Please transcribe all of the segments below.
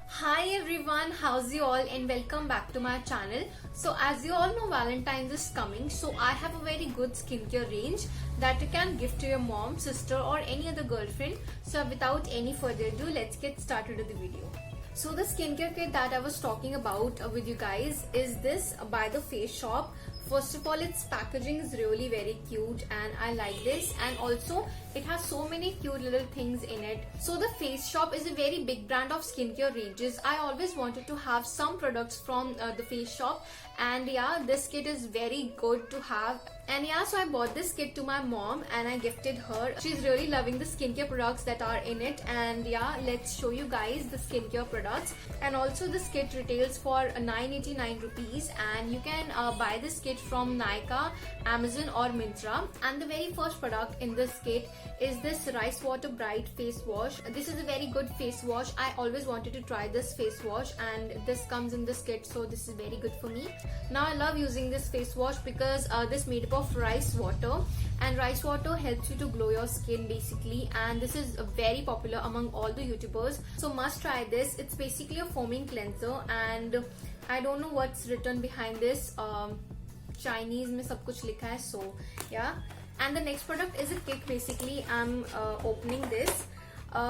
Hi everyone, how's you all and welcome back to my channel. So as you all know, Valentine's is coming, so I have a very good skincare range that you can gift to your mom, sister or any other girlfriend. So without any further ado, let's get started with the video. So the skincare kit that I was talking about with you guys is this by the Face Shop. First of all, its packaging is really very cute and I like this, and also it has so many cute little things in it. So the Face Shop is a very big brand of skincare ranges. I always wanted to have some products from the Face Shop, and yeah, this kit is very good to have. And yeah, so I bought this kit to my mom and I gifted her. She's really loving the skincare products that are in it, and yeah, let's show you guys the skincare products. And also this kit retails for 989 rupees, and you can buy this kit from Nykaa, Amazon or Myntra. And the very first product in this kit is this Rice Water Bright Face Wash. This is a very good face wash. I always wanted to try this face wash and this comes in this kit, so this is very good for me. Now I love using this face wash because this made up of rice water, and rice water helps you to glow your skin basically, and this is very popular among all the YouTubers, so must try this. It's basically a foaming cleanser, and I don't know what's written behind this. Chinese में सब कुछ लिखा है, so yeah. And the next product is a kit. Basically I'm opening this.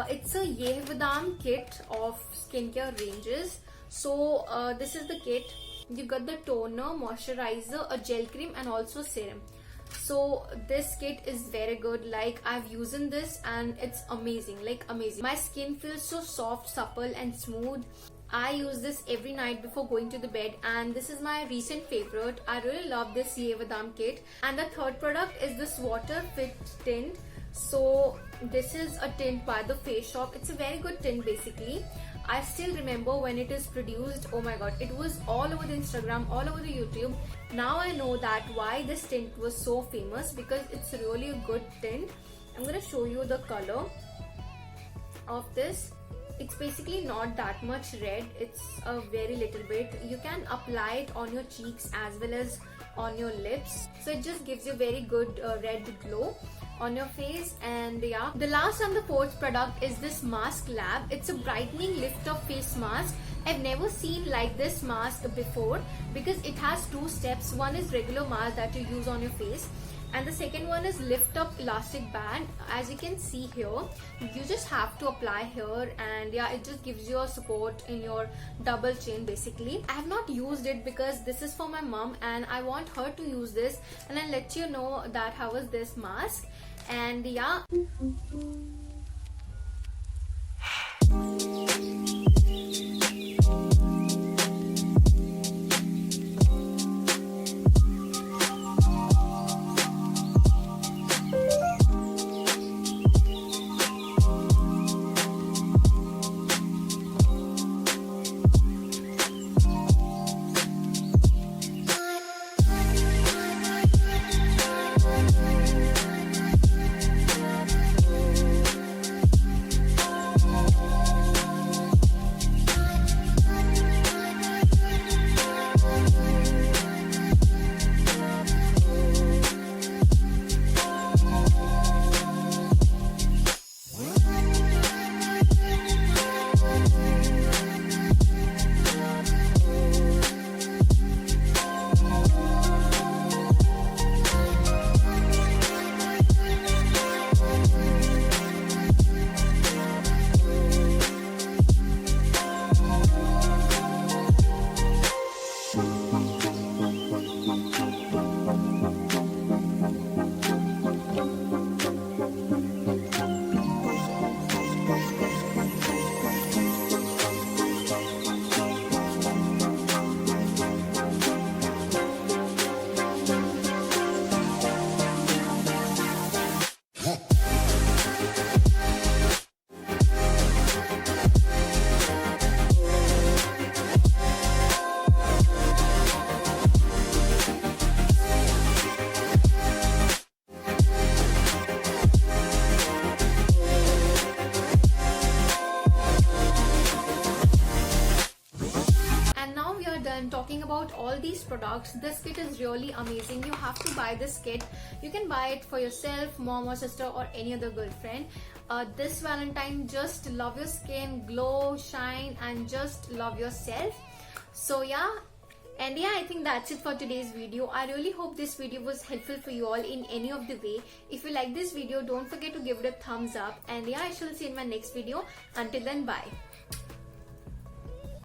It's a Yehdam kit of skincare ranges. So this is the kit. You got the toner, moisturizer, a gel cream and also serum. So this kit is very good. Like, I've used this and it's amazing, like amazing. My skin feels so soft, supple and smooth. I use this every night before going to the bed, and this is my recent favorite. I really love this Yehdam kit. And the third product is this Water Fit tint. So this is a tint by the Face Shop. It's a very good tint basically. I still remember when it is produced, oh my god, it was all over the Instagram, all over the YouTube. Now I know that why this tint was so famous, because it's really a good tint. I'm gonna show you the color of this. It's basically not that much red, it's a very little bit. You can apply it on your cheeks as well as on your lips, so it just gives you very good red glow on your face. And yeah, the last and the fourth product is this Mask Lab. It's a brightening lift up face mask. I've never seen like this mask before because it has two steps. One is regular mask that you use on your face, and the second one is lift up elastic band. As you can see here, you just have to apply here, and yeah, it just gives you a support in your double chin basically. I have not used it because this is for my mom and I want her to use this, and I'll let you know that how is this mask. And yeah, done talking about all these products, this kit is really amazing. You have to buy this kit. You can buy it for yourself, mom or sister or any other girlfriend. this Valentine, just love your skin, glow, shine, and just love yourself. So yeah, and yeah, I think that's it for today's video. I really hope this video was helpful for you all in any of the way. If you like this video, don't forget to give it a thumbs up, and yeah, I shall see you in my next video. Until then, bye.